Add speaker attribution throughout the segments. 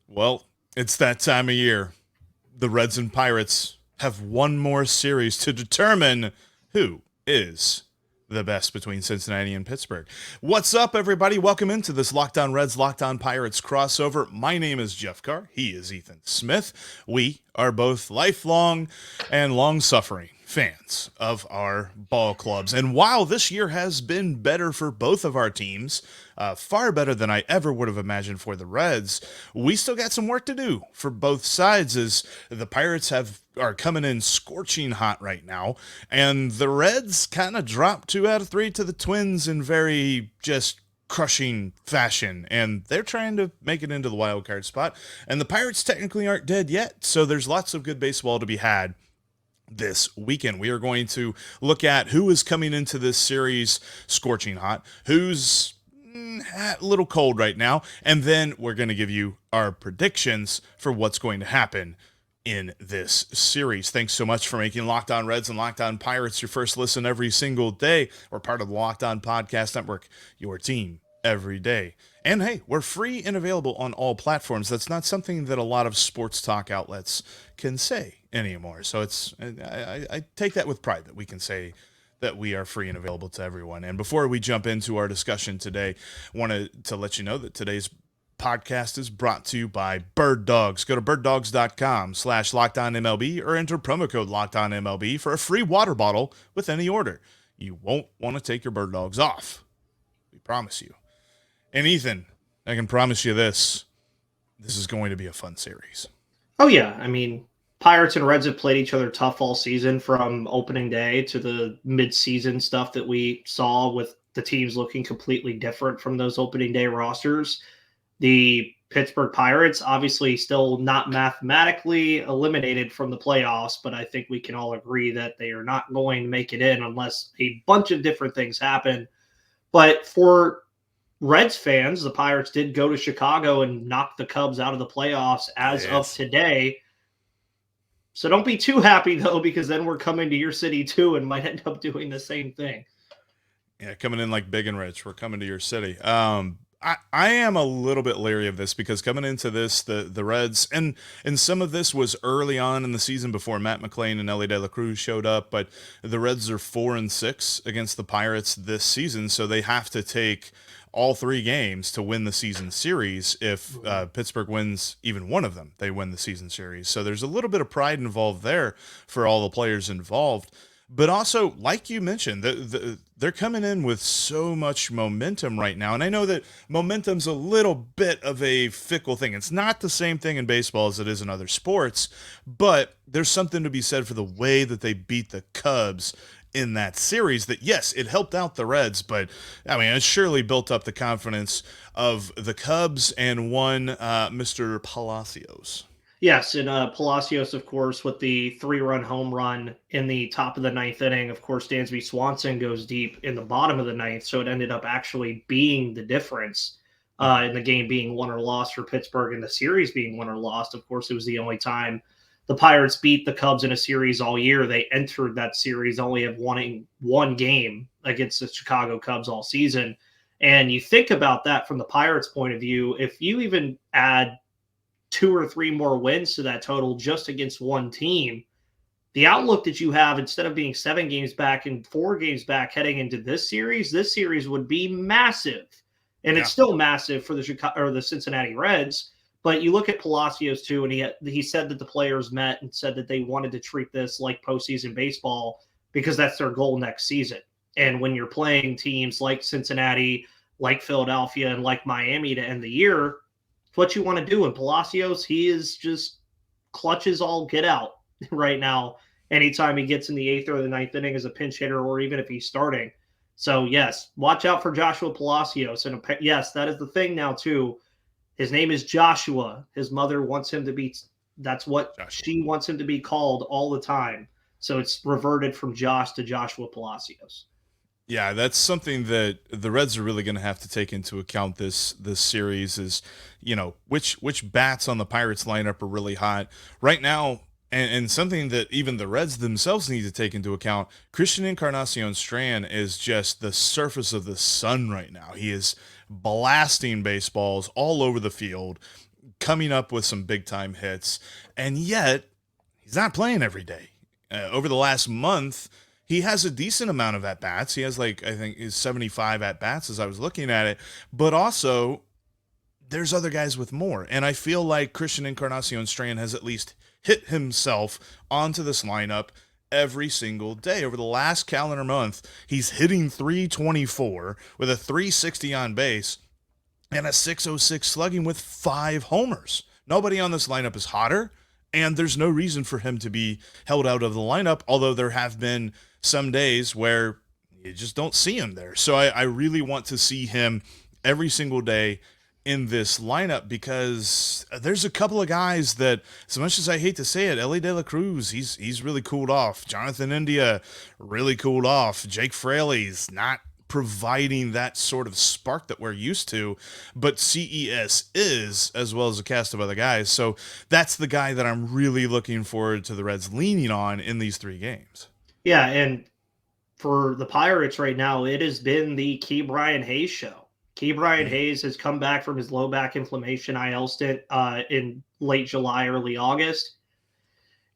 Speaker 1: Well, it's that time of year. The Reds and Pirates have one more series to determine who is the best between Cincinnati and Pittsburgh. What's up, everybody? Welcome into this Locked On Reds, Locked On Pirates crossover. My name is Jeff Carr. He is Ethan Smith. We are both lifelong and long-suffering fans of our ball clubs. And while this year has been better for both of our teams, far better than I ever would have imagined for the Reds, we still got some work to do for both sides as the Pirates are coming in scorching hot right now, and the Reds kind of dropped 2 out of 3 to the Twins in very just crushing fashion, and they're trying to make it into the wild card spot. And the Pirates technically aren't dead yet, so there's lots of good baseball to be had this weekend. We are going to look at who is coming into this series scorching hot, who's a little cold right now, and then we're going to give you our predictions for what's going to happen in this series. Thanks so much for making Locked On Reds and Locked On Pirates your first listen every single day. We're part of the Locked On Podcast Network, your team every day. And hey, we're free and available on all platforms. That's not something that a lot of sports talk outlets can say anymore. So I take that with pride that we can say that we are free and available to everyone. And before we jump into our discussion today, I wanted to let you know that today's podcast is brought to you by Bird Dogs. Go to birddogs.com/LockedOnMLB or enter promo code LockedOnMLB for a free water bottle with any order. You won't want to take your Bird Dogs off. We promise you. And Ethan, I can promise you this. This is going to be a fun series.
Speaker 2: Oh, yeah. I mean, Pirates and Reds have played each other tough all season from opening day to the mid-season stuff that we saw with the teams looking completely different from those opening day rosters. The Pittsburgh Pirates, obviously still not mathematically eliminated from the playoffs, but I think we can all agree that they are not going to make it in unless a bunch of different things happen. But for Reds fans, the Pirates did go to Chicago and knock the Cubs out of the playoffs as of today. So don't be too happy, though, because then we're coming to your city, too, and might end up doing the same thing.
Speaker 1: Yeah, coming in like big and rich. We're coming to your city. I am a little bit leery of this because coming into this, the Reds, and some of this was early on in the season before Matt McLain and Ellie De La Cruz showed up, but the Reds are 4-6 against the Pirates this season, so they have to take all 3 games to win the season series. If Pittsburgh wins even one of them, they win the season series. So there's a little bit of pride involved there for all the players involved. But also, like you mentioned, they're coming in with so much momentum right now. And I know that momentum's a little bit of a fickle thing. It's not the same thing in baseball as it is in other sports, but there's something to be said for the way that they beat the Cubs in that series. That, yes, it helped out the Reds, but, I mean, it surely built up the confidence of the Cubs and one Mr. Palacios.
Speaker 2: Yes, and Palacios, of course, with the 3-run home run in the top of the 9th inning. Of course, Dansby Swanson goes deep in the bottom of the 9th, so it ended up actually being the difference in the game being won or lost for Pittsburgh and the series being won or lost. Of course, it was the only time the Pirates beat the Cubs in a series all year. They entered that series only have won one game against the Chicago Cubs all season. And you think about that from the Pirates' point of view, if you even add 2 or 3 more wins to that total just against one team, the outlook that you have, instead of being 7 games back and 4 games back heading into this series would be massive. And it's still massive for the Chicago or the Cincinnati Reds. But you look at Palacios too, and he said that the players met and said that they wanted to treat this like postseason baseball because that's their goal next season. And when you're playing teams like Cincinnati, like Philadelphia, and like Miami to end the year, what you want to do. And Palacios, he is just clutches all get out right now. Anytime he gets in the 8th or the 9th inning as a pinch hitter, or even if he's starting. So yes, watch out for Joshua Palacios. And yes, that is the thing now too. His name is Joshua. His mother wants him to be, that's what she wants him to be called all the time. So it's reverted from Josh to Joshua Palacios.
Speaker 1: Yeah, that's something that the Reds are really going to have to take into account this series is, which bats on the Pirates lineup are really hot right now, and something that even the Reds themselves need to take into account. Christian Encarnacion Strand is just the surface of the sun right now. He is blasting baseballs all over the field, coming up with some big time hits, and yet he's not playing every day. Over the last month, he has a decent amount of at bats. He has, like, I think, his 75 at bats as I was looking at it, but also there's other guys with more. And I feel like Christian Encarnacion Strand has at least hit himself onto this lineup every single day. Over the last calendar month, he's hitting .324 with a .360 on base and a .606 slugging with 5 homers. Nobody on this lineup is hotter, and there's no reason for him to be held out of the lineup, although there have been some days where you just don't see him there. So I really want to see him every single day in this lineup, because there's a couple of guys that, as much as I hate to say it, Ellie De La Cruz, he's really cooled off. Jonathan India really cooled off. Jake Fraley's not providing that sort of spark that we're used to, but CES is, as well as a cast of other guys. So that's the guy that I'm really looking forward to the Reds leaning on in these 3 games.
Speaker 2: Yeah, and for the Pirates right now, it has been the Ke'Bryan Hayes show. Ke'Bryan Hayes has come back from his low back inflammation IL stint in late July, early August.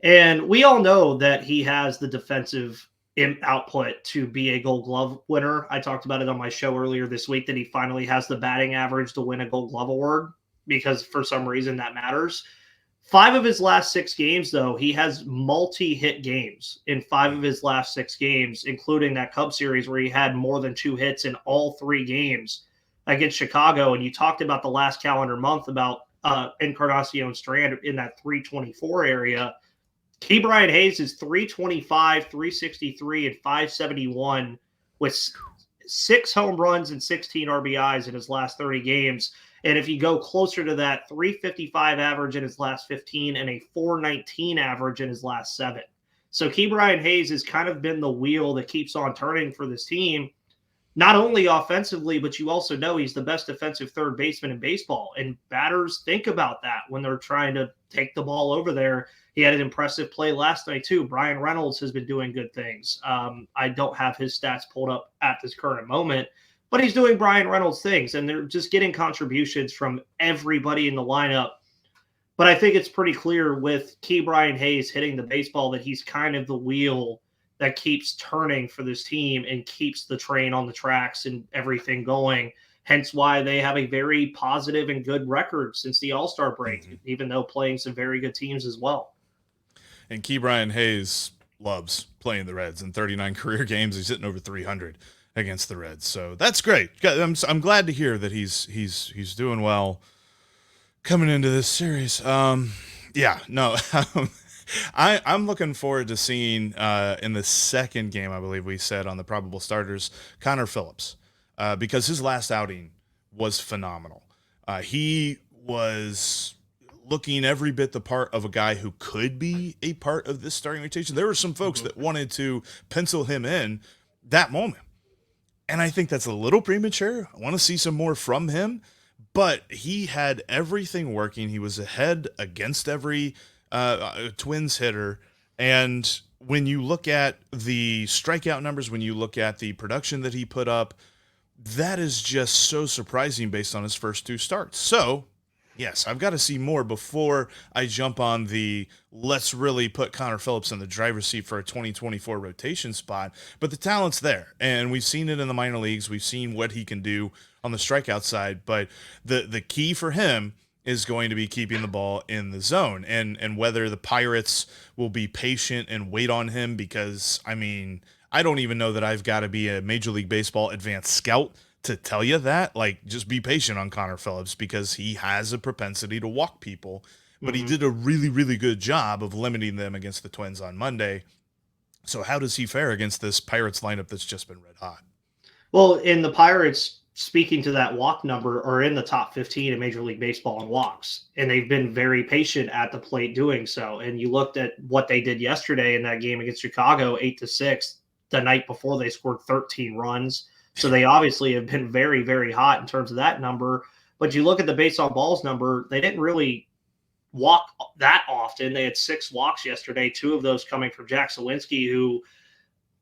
Speaker 2: And we all know that he has the defensive output to be a Gold Glove winner. I talked about it on my show earlier this week that he finally has the batting average to win a Gold Glove award, because for some reason that matters. 5 of his last 6 games, though, he has multi-hit games in 5 of his last 6 games, including that Cubs series where he had more than 2 hits in all 3 games against Chicago. And you talked about the last calendar month about Encarnacion Strand in that .324 area. Ke'Bryan Hayes is .325, .363, and .571 with 6 home runs and 16 RBIs in his last 30 games. And if you go closer to that, .355 average in his last 15 and a .419 average in his last 7. So Ke'Bryan Hayes has kind of been the wheel that keeps on turning for this team, not only offensively, but you also know he's the best defensive third baseman in baseball. And batters think about that when they're trying to take the ball over there. He had an impressive play last night, too. Brian Reynolds has been doing good things. I don't have his stats pulled up at this current moment, but he's doing Brian Reynolds things, and they're just getting contributions from everybody in the lineup. But I think it's pretty clear with Ke'Bryan Hayes hitting the baseball that he's kind of the wheel that keeps turning for this team and keeps the train on the tracks and everything going. Hence why they have a very positive and good record since the All-Star break, even though playing some very good teams as well.
Speaker 1: And Ke'Bryan Hayes loves playing the Reds. In 39 career games, he's hitting over 300 against the Reds. So that's great. I'm glad to hear that he's doing well coming into this series. I'm looking forward to seeing in the second game, I believe we said on the probable starters, Connor Phillips, because his last outing was phenomenal. He was looking every bit the part of a guy who could be a part of this starting rotation. There were some folks that wanted to pencil him in that moment, and I think that's a little premature. I want to see some more from him, but he had everything working. He was ahead against every Twins hitter. And when you look at the strikeout numbers, when you look at the production that he put up, that is just so surprising based on his first 2 starts. So, yes, I've got to see more before I jump on the let's really put Connor Phillips in the driver's seat for a 2024 rotation spot. But the talent's there, and we've seen it in the minor leagues. We've seen what he can do on the strikeout side. But the key for him is going to be keeping the ball in the zone, and whether the Pirates will be patient and wait on him, because, I mean, I don't even know that I've got to be a Major League Baseball advanced scout to tell you that. Like, just be patient on Connor Phillips, because he has a propensity to walk people, but he did a really, really good job of limiting them against the Twins on Monday. So how does he fare against this Pirates lineup that's just been red hot?
Speaker 2: Well, in the Pirates, speaking to that walk number, are in the top 15 in Major League Baseball in walks, and they've been very patient at the plate doing so. And you looked at what they did yesterday in that game against Chicago, 8-6, the night before they scored 13 runs. So they obviously have been very, very hot in terms of that number. But you look at the base on balls number, they didn't really walk that often. They had 6 walks yesterday, 2 of those coming from Jack Sawinski, who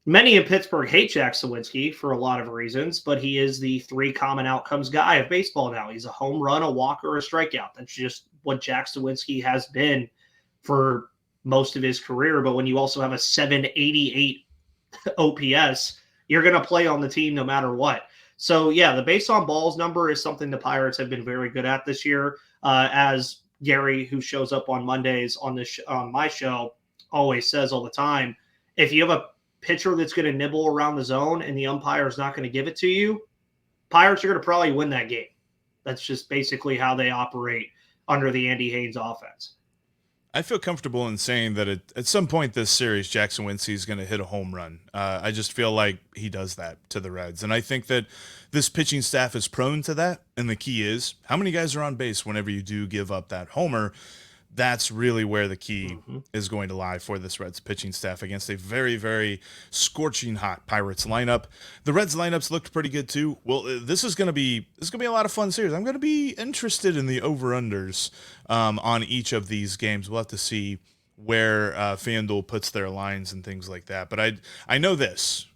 Speaker 2: many in Pittsburgh hate Jack Sawinski for a lot of reasons, but he is the 3 common outcomes guy of baseball now. He's a home run, a walk, or a strikeout. That's just what Jack Suwinski has been for most of his career. But when you also have a 788 OPS, you're going to play on the team no matter what. So, yeah, the base on balls number is something the Pirates have been very good at this year. As Gary, who shows up on Mondays on this on my show, always says all the time, if you have a pitcher that's going to nibble around the zone and the umpire is not going to give it to you, Pirates are going to probably win that game. That's just basically how they operate under the Andy Haynes offense.
Speaker 1: I feel comfortable in saying that at some point this series, Jack Suwinski is going to hit a home run. I just feel like he does that to the Reds. And I think that this pitching staff is prone to that. And the key is how many guys are on base whenever you do give up that homer. That's really where the key is going to lie for this Reds pitching staff against a very, very scorching hot Pirates lineup. The Reds lineups looked pretty good too. Well, this is going to be a lot of fun series. I'm going to be interested in the over-unders on each of these games. We'll have to see where FanDuel puts their lines and things like that. But I know this.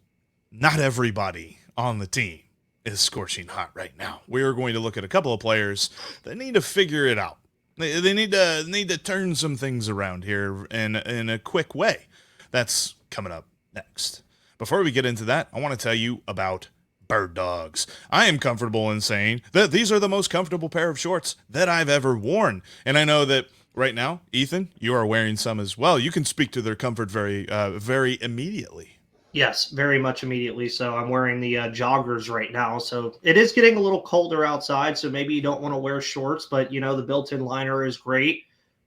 Speaker 1: Not everybody on the team is scorching hot right now. We are going to look at a couple of players that need to figure it out. They need to turn some things around here in a quick way. That's coming up next. Before we get into that, I want to tell you about Bird Dogs. I am comfortable in saying that these are the most comfortable pair of shorts that I've ever worn. And I know that right now, Ethan, you are wearing some as well. You can speak to their comfort very immediately.
Speaker 2: Yes, very much immediately. So I'm wearing the joggers right now. So it is getting a little colder outside. So maybe you don't want to wear shorts, but the built-in liner is great.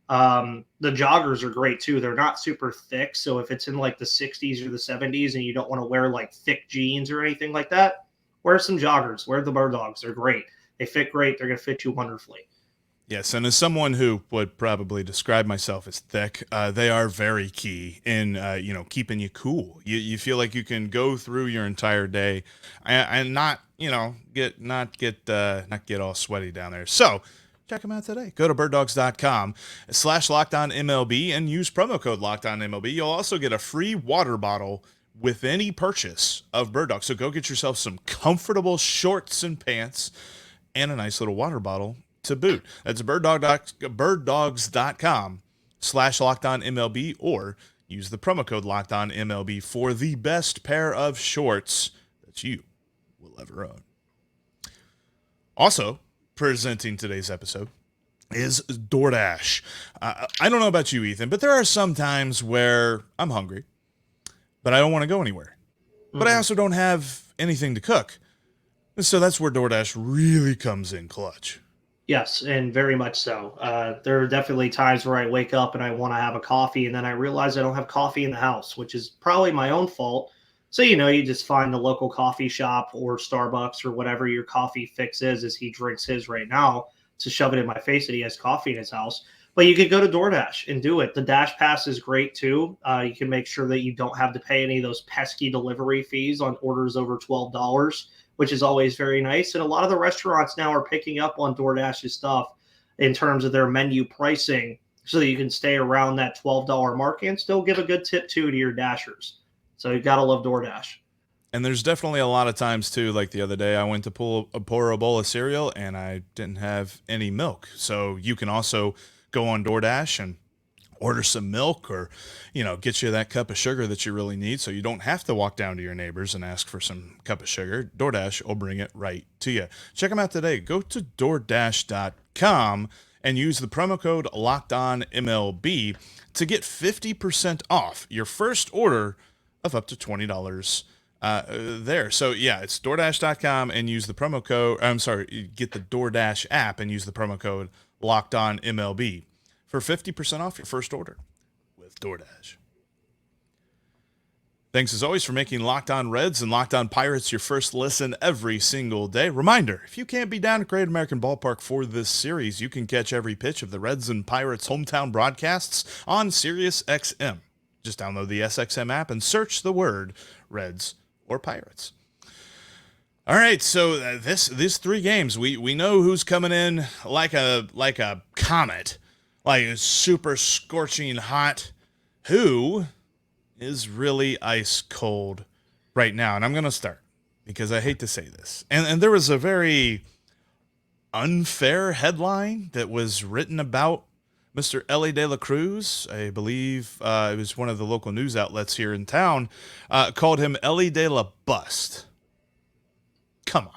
Speaker 2: The joggers are great too. They're not super thick. So if it's in like the 60s or the 70s and you don't want to wear like thick jeans or anything like that, wear some joggers. Wear the Bird Dogs. They're great. They fit great. They're going to fit you wonderfully.
Speaker 1: Yes, and as someone who would probably describe myself as thick, they are very key in keeping you cool. You feel like you can go through your entire day and not get all sweaty down there. So check them out today. Go to birddogs.com/LockedOnMLB and use promo code LockedOnMLB. You'll also get a free water bottle with any purchase of Bird Dogs. So go get yourself some comfortable shorts and pants and a nice little water bottle to boot. That's birddogs.com/LockedOnMLB or use the promo code LockedOnMLB for the best pair of shorts that you will ever own. Also, presenting today's episode is DoorDash. I don't know about you, Ethan, but there are some times where I'm hungry, but I don't want to go anywhere. But I also don't have anything to cook. So that's where DoorDash really comes in clutch.
Speaker 2: Yes, and very much so. There are definitely times where I wake up and I want to have a coffee, and then I realize I don't have coffee in the house, which is probably my own fault. So, you just find the local coffee shop or Starbucks or whatever your coffee fix is, as he drinks his right now, to shove it in my face that he has coffee in his house. But you could go to DoorDash and do it. The Dash Pass is great, too. You can make sure that you don't have to pay any of those pesky delivery fees on orders over $12. Which is always very nice. And a lot of the restaurants now are picking up on DoorDash's stuff in terms of their menu pricing so that you can stay around that $12 mark and still give a good tip too to your Dashers. So you got to love DoorDash.
Speaker 1: And there's definitely a lot of times too, like the other day I went to pour a bowl of cereal and I didn't have any milk. So you can also go on DoorDash and order some milk or, get you that cup of sugar that you really need so you don't have to walk down to your neighbors and ask for some cup of sugar. DoorDash will bring it right to you. Check them out today. Go to DoorDash.com and use the promo code LockedOnMLB to get 50% off your first order of up to $20 there. So, yeah, it's DoorDash.com and use the promo code. Get the DoorDash app and use the promo code LockedOnMLB. For 50% off your first order with DoorDash. Thanks as always for making Locked On Reds and Locked On Pirates your first listen every single day. Reminder, if you can't be down at Great American Ballpark for this series, you can catch every pitch of the Reds and Pirates hometown broadcasts on SiriusXM. Just download the SXM app and search the word Reds or Pirates. All right, so these three games, we know who's coming in like a comet. Like super scorching hot, who is really ice cold right now. And I'm going to start because I hate to say this. And there was a very unfair headline that was written about Mr. Ellie De La Cruz. I believe it was one of the local news outlets here in town, called him Ellie De La Bust. Come on.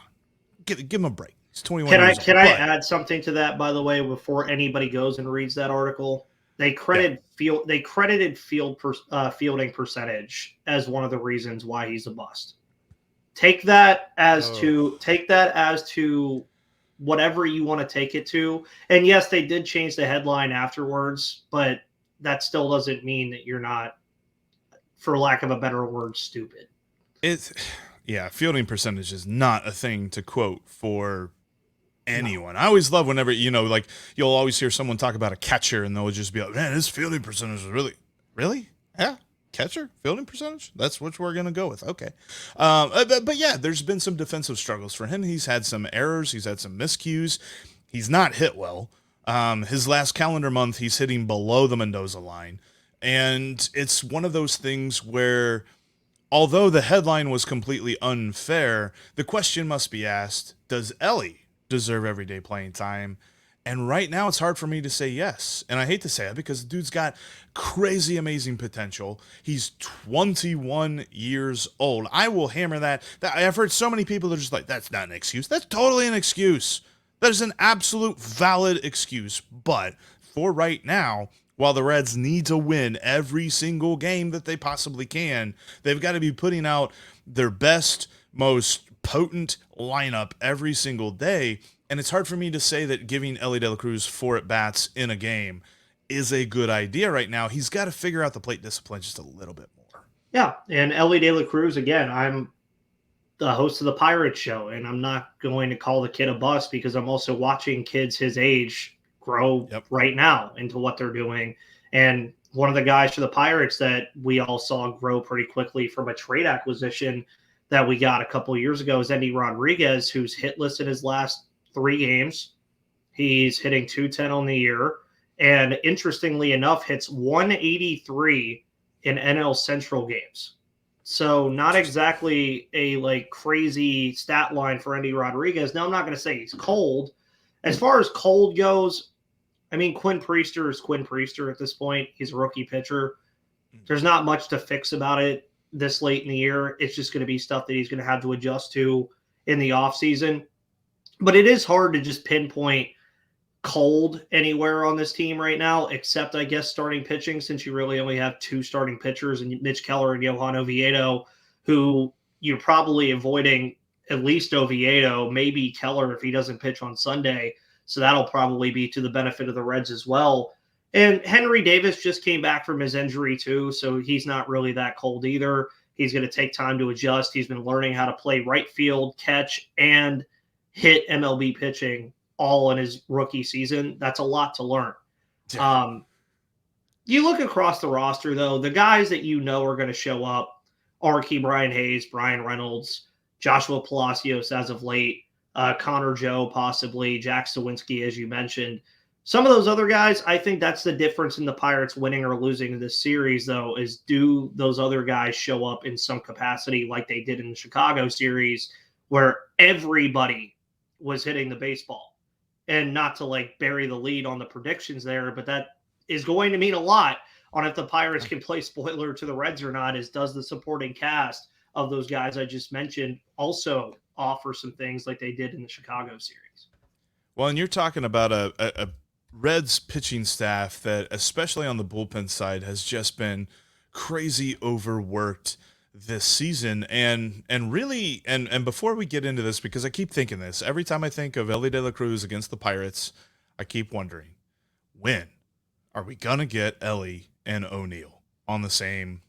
Speaker 1: Give him a break. He's 21
Speaker 2: Can I
Speaker 1: years old.
Speaker 2: can I add something to that, by the way, before anybody goes and reads that article? They credited fielding percentage as one of the reasons why he's a bust. Take that as to whatever you want to take it to. And yes, they did change the headline afterwards, but that still doesn't mean that you're not, for lack of a better word, stupid.
Speaker 1: Fielding percentage is not a thing to quote for anyone. No. I always love whenever, like you'll always hear someone talk about a catcher and they'll just be like, man, his fielding percentage is really? Yeah. Catcher fielding percentage? That's what we're going to go with. Okay. But yeah, there's been some defensive struggles for him. He's had some errors. He's had some miscues. He's not hit well. His last calendar month, he's hitting below the Mendoza line. And it's one of those things where, although the headline was completely unfair, the question must be asked, does Ellie deserve everyday playing time? And right now it's hard for me to say yes. And I hate to say it because the dude's got crazy amazing potential. He's 21 years old. I will hammer that. I've heard so many people that are just like, that's not an excuse. That's totally an excuse. That is an absolute valid excuse. But for right now, while the Reds need to win every single game that they possibly can, they've got to be putting out their best, most potent lineup every single day. And it's hard for me to say that giving Ellie De La Cruz 4 at-bats in a game is a good idea right now. He's got to figure out the plate discipline just a little bit more.
Speaker 2: Yeah, and Ellie De La Cruz, again, I'm the host of the Pirates show, and I'm not going to call the kid a bust because I'm also watching kids his age grow right now into what they're doing. And one of the guys for the Pirates that we all saw grow pretty quickly from a trade acquisition that we got a couple of years ago is Endy Rodriguez, who's hitless in his last 3 games. He's hitting .210 on the year, and interestingly enough, hits 183 in NL Central games. So not exactly a crazy stat line for Endy Rodriguez. Now, I'm not going to say he's cold. As far as cold goes, I mean, Quinn Priester is Quinn Priester at this point. He's a rookie pitcher. There's not much to fix about it this late in the year. It's just going to be stuff that he's going to have to adjust to in the offseason. But it is hard to just pinpoint cold anywhere on this team right now, except, I guess, starting pitching, since you really only have 2 starting pitchers, and Mitch Keller and Johan Oviedo, who you're probably avoiding at least Oviedo, maybe Keller if he doesn't pitch on Sunday. So that'll probably be to the benefit of the Reds as well. And Henry Davis just came back from his injury too, so he's not really that cold either. He's going to take time to adjust. He's been learning how to play right field, catch, and hit MLB pitching all in his rookie season. That's a lot to learn. Yeah. You look across the roster, though, the guys that you know are going to show up are Brian Hayes, Brian Reynolds, Joshua Palacios as of late, Connor Joe possibly, Jack Sawinski, as you mentioned. Some of those other guys, I think that's the difference in the Pirates winning or losing in this series, though, is do those other guys show up in some capacity like they did in the Chicago series, where everybody was hitting the baseball? And not to bury the lead on the predictions there, but that is going to mean a lot on if the Pirates can play spoiler to the Reds or not, is does the supporting cast of those guys I just mentioned also offer some things like they did in the Chicago series?
Speaker 1: Well, and you're talking about a Reds pitching staff that, especially on the bullpen side, has just been crazy overworked this season. And really, and before we get into this, because I keep thinking this, every time I think of Ellie De La Cruz against the Pirates, I keep wondering, when are we going to get Ellie and O'Neill on the same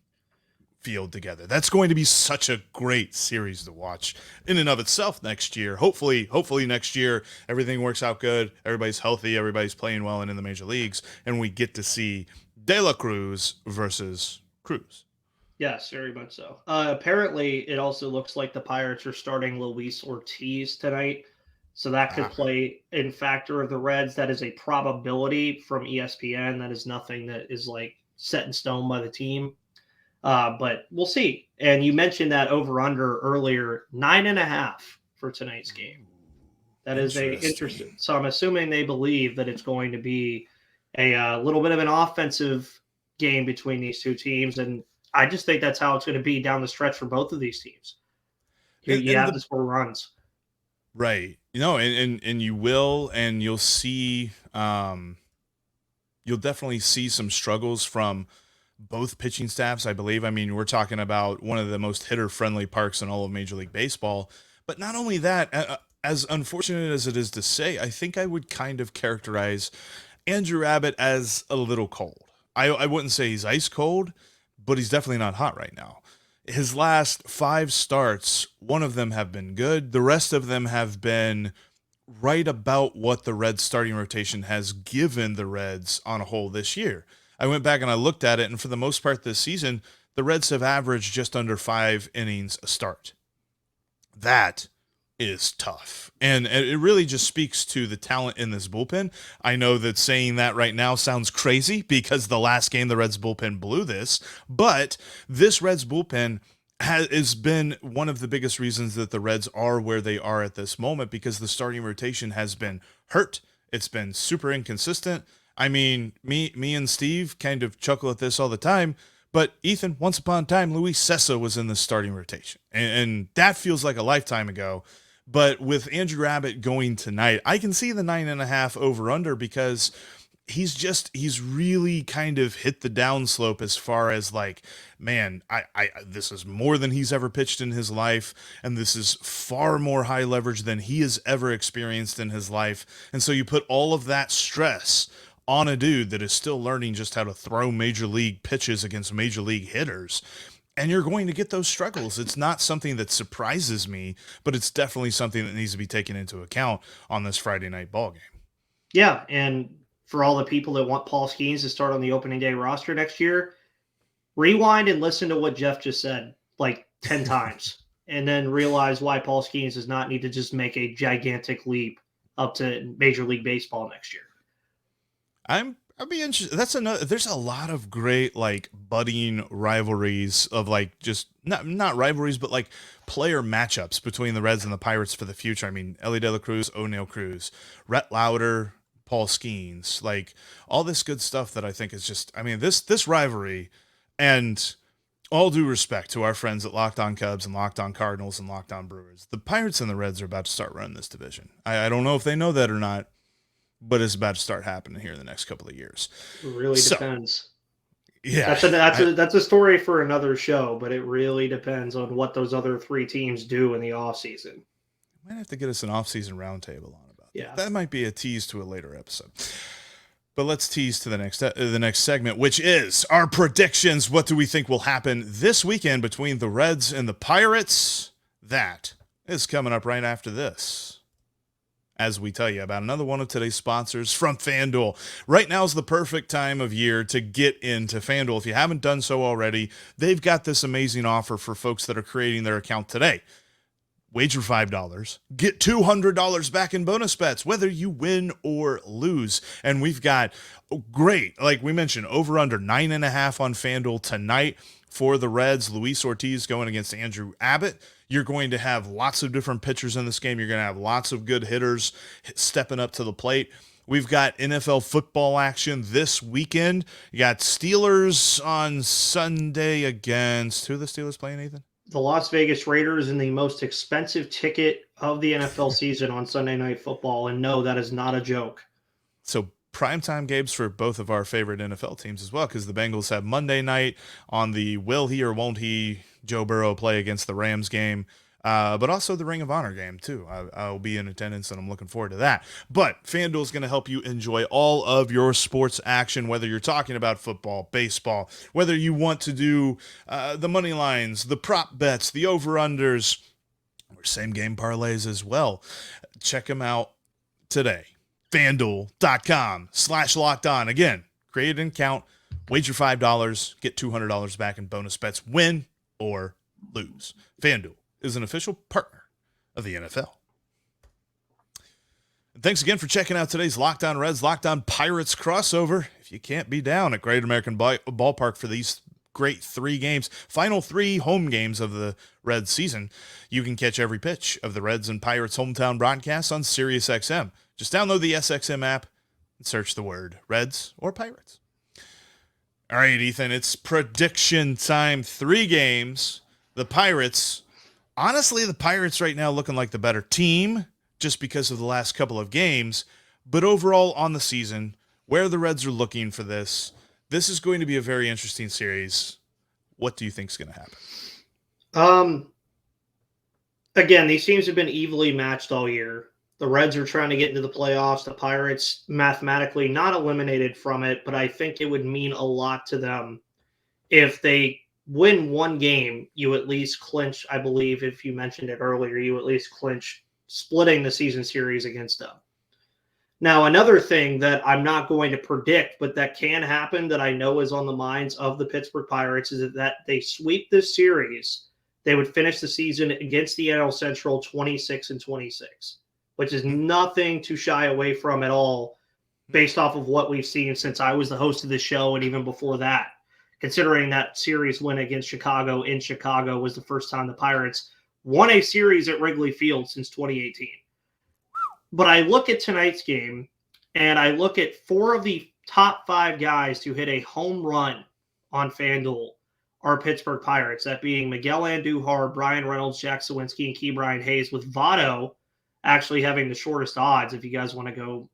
Speaker 1: field together? That's going to be such a great series to watch in and of itself next year. Hopefully next year everything works out good, everybody's healthy, everybody's playing well and in the major leagues, and we get to see De La Cruz versus Cruz.
Speaker 2: Yes, very much so. Apparently, it also looks like the Pirates are starting Luis Ortiz tonight, so that could play in factor of the Reds. That is a probability from ESPN. That is nothing that is set in stone by the team. But we'll see. And you mentioned that over-under earlier, 9.5 for tonight's game. That is a interesting. So I'm assuming they believe that it's going to be a little bit of an offensive game between these two teams, and I just think that's how it's going to be down the stretch for both of these teams. You have the 4 runs.
Speaker 1: Right. And you will, and you'll see, you'll definitely see some struggles from both pitching staffs, I believe. I mean, we're talking about one of the most hitter-friendly parks in all of Major League Baseball. But not only that, as unfortunate as it is to say, I think I would kind of characterize Andrew Abbott as a little cold. I wouldn't say he's ice cold, but he's definitely not hot right now. His last 5 starts, one of them have been good. The rest of them have been right about what the Reds starting rotation has given the Reds on a whole this year. I went back and I looked at it, and for the most part this season, the Reds have averaged just under 5 innings a start. That is tough. And it really just speaks to the talent in this bullpen. I know that saying that right now sounds crazy because the last game the Reds bullpen blew this, but this Reds bullpen has been one of the biggest reasons that the Reds are where they are at this moment, because the starting rotation has been hurt. It's been super inconsistent. I mean, me and Steve kind of chuckle at this all the time, but Ethan, once upon a time, Luis Cessa was in the starting rotation, and that feels like a lifetime ago. But with Andrew Abbott going tonight, I can see the 9.5 over under, because he's really kind of hit the downslope as far as like, man, this is more than he's ever pitched in his life, and this is far more high leverage than he has ever experienced in his life. And so you put all of that stress on a dude that is still learning just how to throw major league pitches against major league hitters, and you're going to get those struggles. It's not something that surprises me, but it's definitely something that needs to be taken into account on this Friday night ball game.
Speaker 2: Yeah, and for all the people that want Paul Skeens to start on the opening day roster next year, rewind and listen to what Jeff just said like 10 times, and then realize why Paul Skeens does not need to just make a gigantic leap up to Major League Baseball next year.
Speaker 1: I'd be interested. That's another. There's a lot of great like budding rivalries of like just not rivalries, but like player matchups between the Reds and the Pirates for the future. I mean, Ellie De La Cruz, O'Neal Cruz, Rhett Lauder, Paul Skeens, like all this good stuff that I think is just. I mean, this rivalry, and all due respect to our friends at Locked On Cubs and Locked On Cardinals and Locked On Brewers, the Pirates and the Reds are about to start running this division. I don't know if they know that or not, but it's about to start happening here in the next couple of years.
Speaker 2: It really depends.
Speaker 1: Yeah,
Speaker 2: that's a story for another show, but it really depends on what those other 3 teams do in the offseason.
Speaker 1: Might have to get us an off-season roundtable on about that. That might be a tease to a later episode. But let's tease to the next segment, which is our predictions. What do we think will happen this weekend between the Reds and the Pirates? That is coming up right after this, as we tell you about another one of today's sponsors from FanDuel. Right now is the perfect time of year to get into FanDuel. If you haven't done so already, they've got this amazing offer for folks that are creating their account today. Wager $5, get $200 back in bonus bets, whether you win or lose. And we've got great, like we mentioned, over under 9.5 on FanDuel tonight for the Reds. Luis Ortiz going against Andrew Abbott. You're going to have lots of different pitchers in this game. You're going to have lots of good hitters stepping up to the plate. We've got NFL football action this weekend. You got Steelers on Sunday against, who are the Steelers playing, Ethan?
Speaker 2: The Las Vegas Raiders in the most expensive ticket of the NFL season on Sunday Night Football. And no, that is not a joke.
Speaker 1: So primetime games for both of our favorite NFL teams as well, because the Bengals have Monday night on the will he or won't he Joe Burrow play against the Rams game, but also the Ring of Honor game too. I'll be in attendance and I'm looking forward to that. But FanDuel is going to help you enjoy all of your sports action, whether you're talking about football, baseball, whether you want to do the money lines, the prop bets, the over-unders, or same game parlays as well. Check them out today. FanDuel.com/lockedon. Again, create an account, wager $5, get $200 back in bonus bets, win or lose. FanDuel is an official partner of the NFL. And thanks again for checking out today's Locked On Reds, Locked On Pirates crossover. If you can't be down at Great American Ballpark for these great 3 games, final 3 home games of the Reds season. You can catch every pitch of the Reds and Pirates hometown broadcasts on SiriusXM. Just download the SXM app and search the word Reds or Pirates. All right, Ethan, it's prediction time. 3 games. The Pirates, honestly, the Pirates right now looking like the better team just because of the last couple of games. But overall on the season, where the Reds are looking for this is going to be a very interesting series. What do you think is going to happen?
Speaker 2: Again, these teams have been evenly matched all year. The Reds are trying to get into the playoffs. The Pirates mathematically not eliminated from it, but I think it would mean a lot to them if they win 1 game. You at least clinch, I believe, if you mentioned it earlier, you at least clinch splitting the season series against them. Now, another thing that I'm not going to predict, but that can happen, that I know is on the minds of the Pittsburgh Pirates, is that they sweep this series. They would finish the season against the NL Central 26-26, which is nothing to shy away from at all based off of what we've seen since I was the host of the show and even before that. Considering that series win against Chicago in Chicago was the first time the Pirates won a series at Wrigley Field since 2018. But I look at tonight's game, and I look at 4 of the top 5 guys to hit a home run on FanDuel are Pittsburgh Pirates, that being Miguel Andujar, Brian Reynolds, Jack Sawinski, and Ke'Bryan Hayes, with Votto actually having the shortest odds if you guys want to go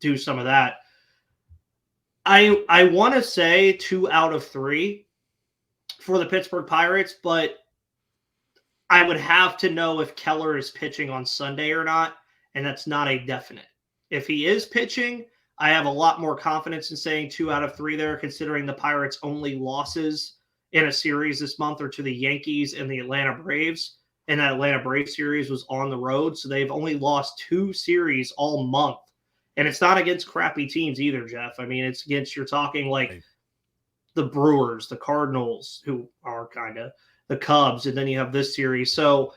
Speaker 2: do some of that. I want to say 2 out of 3 for the Pittsburgh Pirates, but I would have to know if Keller is pitching on Sunday or not. And that's not a definite. If he is pitching, I have a lot more confidence in saying 2 out of 3 there, considering the Pirates' only losses in a series this month are to the Yankees and the Atlanta Braves. And that Atlanta Braves series was on the road. So they've only lost 2 series all month. And it's not against crappy teams either, Jeff. I mean, it's against, you're talking like the Brewers, the Cardinals, who are kind of the Cubs. And then you have this series. So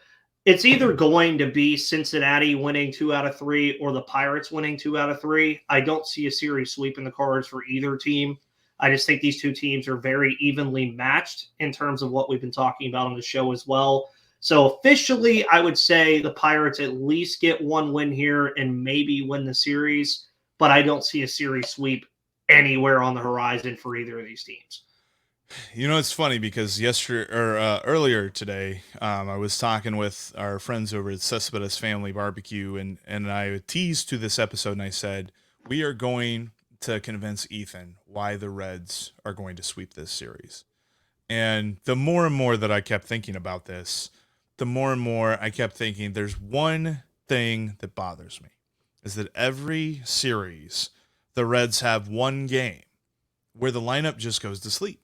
Speaker 2: it's either going to be Cincinnati winning 2 out of 3 or the Pirates winning 2 out of 3. I don't see a series sweep in the cards for either team. I just think these 2 teams are very evenly matched in terms of what we've been talking about on the show as well. So officially, I would say the Pirates at least get 1 win here and maybe win the series, but I don't see a series sweep anywhere on the horizon for either of these teams.
Speaker 1: You know, it's funny because earlier today, I was talking with our friends over at Cespedes Family Barbecue, and I teased to this episode, and I said, we are going to convince Ethan why the Reds are going to sweep this series. And the more and more that I kept thinking about this, the more and more I kept thinking there's one thing that bothers me, is that every series, the Reds have 1 game where the lineup just goes to sleep.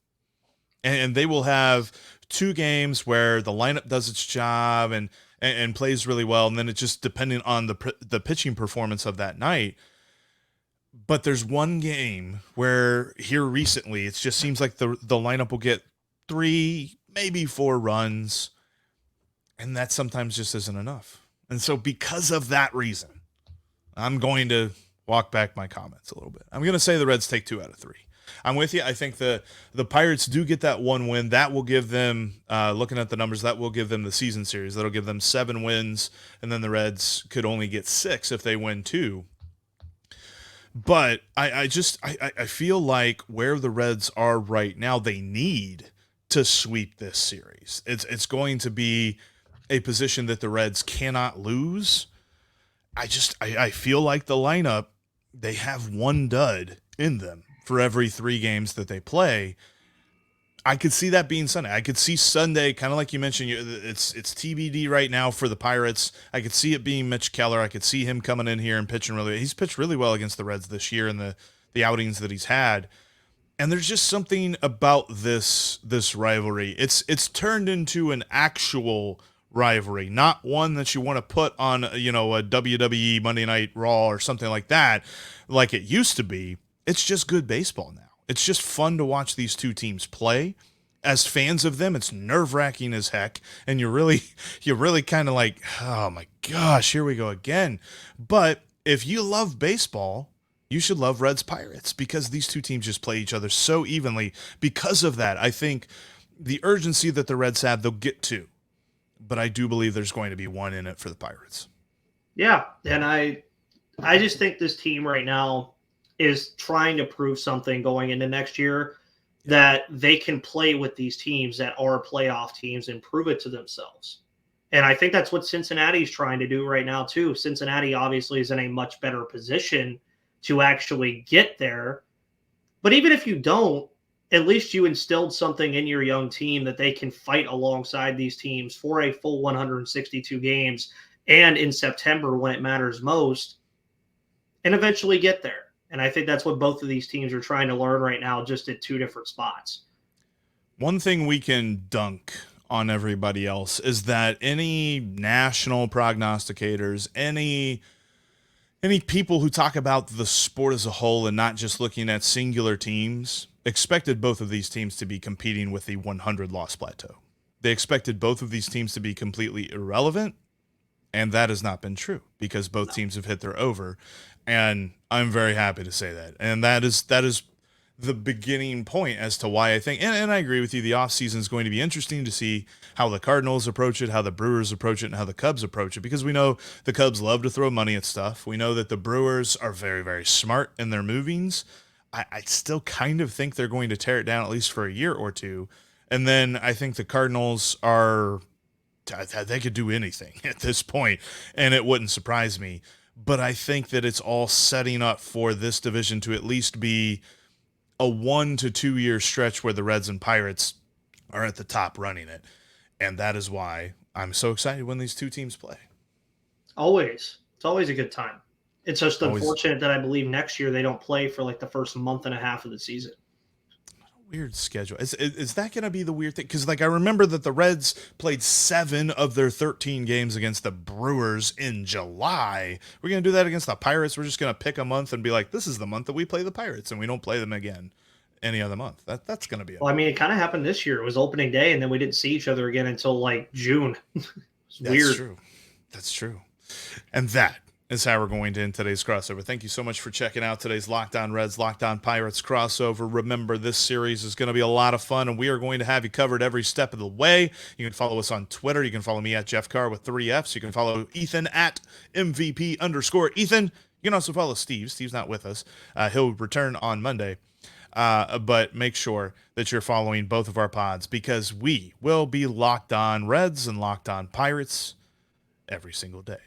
Speaker 1: And they will have 2 games where the lineup does its job and plays really well, and then it's just depending on the pitching performance of that night. But there's 1 game where here recently it just seems like the lineup will get 3, maybe 4 runs, and that sometimes just isn't enough. And so because of that reason, I'm going to walk back my comments a little bit. I'm going to say the Reds take 2 out of 3. I'm with you. I think the Pirates do get that 1 win. That will give them, looking at the numbers, that will give them the season series. That'll give them 7 wins, and then the Reds could only get 6 if they win 2. But I feel like where the Reds are right now, they need to sweep this series. It's going to be a position that the Reds cannot lose. I feel like the lineup, they have 1 dud in them for every 3 games that they play. I could see that being Sunday. I could see Sunday, kind of like you mentioned, it's TBD right now for the Pirates. I could see it being Mitch Keller. I could see him coming in here and pitching really. He's pitched really well against the Reds this year in the outings that he's had. And there's just something about this rivalry. It's turned into an actual rivalry, not one that you want to put on, a WWE Monday Night Raw or something like that, like it used to be. It's just good baseball now. It's just fun to watch these 2 teams play. As fans of them, it's nerve-wracking as heck, and you're really kind of like, oh my gosh, here we go again. But if you love baseball, you should love Reds Pirates because these two teams just play each other so evenly. Because of that, I think the urgency that the Reds have, they'll get to. But I do believe there's going to be one in it for the Pirates.
Speaker 2: Yeah, and I just think this team right now is trying to prove something going into next year, that they can play with these teams that are playoff teams and prove it to themselves. And I think that's what Cincinnati's trying to do right now too. Cincinnati obviously is in a much better position to actually get there. But even if you don't, at least you instilled something in your young team that they can fight alongside these teams for a full 162 games and in September when it matters most, and eventually get there. And I think that's what both of these teams are trying to learn right now, just at two different spots.
Speaker 1: One thing we can dunk on everybody else is that any national prognosticators, any people who talk about the sport as a whole and not just looking at singular teams, expected both of these teams to be competing with the 100 loss plateau. They expected both of these teams to be completely irrelevant, and that has not been true because both teams have hit their over, and I'm very happy to say that. And that is the beginning point as to why I think, and I agree with you, the offseason is going to be interesting to see how the Cardinals approach it, how the Brewers approach it, and how the Cubs approach it, because we know the Cubs love to throw money at stuff. We know that the Brewers are very, very smart in their movings. I still kind of think they're going to tear it down at least for a year or two. And then I think the Cardinals are, they could do anything at this point, and it wouldn't surprise me. But I think that it's all setting up for this division to at least be a 1 to 2 year stretch where the Reds and Pirates are at the top running it. And that is why I'm so excited when these two teams play.
Speaker 2: Always. It's always a good time. It's just
Speaker 1: Always.
Speaker 2: Unfortunate that I believe next year they don't play for like the first month and a half of the season.
Speaker 1: Weird schedule. Is that going to be the weird thing? Because, like, I remember that the Reds played 7 of their 13 games against the Brewers in July. We're going to do that against the Pirates. We're just going to pick a month and be like, this is the month that we play the Pirates, and we don't play them again any other month. That's going to be it.
Speaker 2: Well, I mean, it kind of happened this year. It was opening day, and then we didn't see each other again until like June. It's weird.
Speaker 1: True. That's true. And that is how we're going to end today's crossover. Thank you so much for checking out today's Locked On Reds, Locked On Pirates crossover. Remember, this series is going to be a lot of fun, and we are going to have you covered every step of the way. You can follow us on Twitter. You can follow me at Jeff Carr with 3 Fs. You can follow Ethan at MVP_Ethan. You can also follow Steve. Steve's not with us. He'll return on Monday. But make sure that you're following both of our pods, because we will be Locked On Reds and Locked On Pirates every single day.